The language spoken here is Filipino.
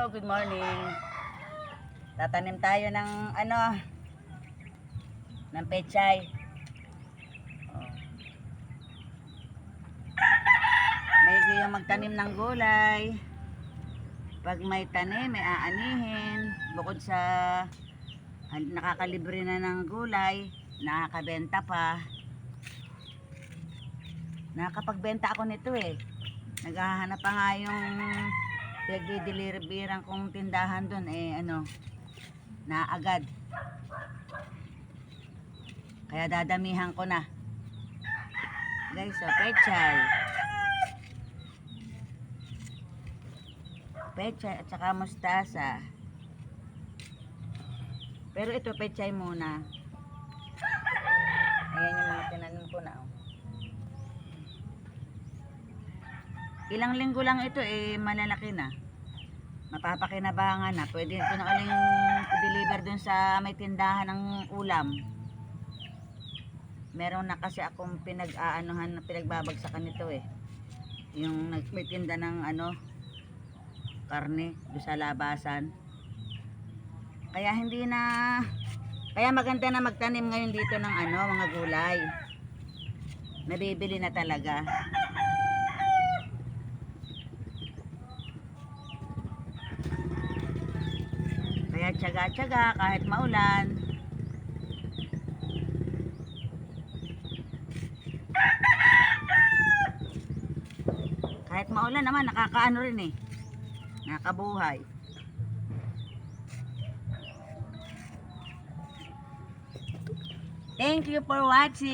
Hello, good morning. Tatanim tayo ng ng pechay. Oh. May yung magtanim ng gulay. Pag may tanim, may aanihin. Bukod sa nakakalibre na ng gulay, nakakabenta pa. Nakakapagbenta ako nito eh. Naghahanap pa nga yung pinagdideliveran kong tindahan doon na agad. Kaya dadamihan ko na. Guys, so pechay. Pechay at saka mustasa. Pero ito pechay muna. Ayan yung mga tinanim ko na. Ilang linggo lang ito malalaki na. Mapapakinabangan na. Pwede ito na uling i-deliver dun sa may tindahan ng ulam. Meron na kasi akong pinagbabagsakan nito eh. Yung may tinda ng karne doon sa labasan. Kaya kaya maganda na magtanim ngayon dito ng mga gulay. Nabibili na talaga. Kaya tiyaga-tiyaga kahit maulan. Kahit maulan naman, nakakaano rin eh. Nakabuhay. Thank you for watching.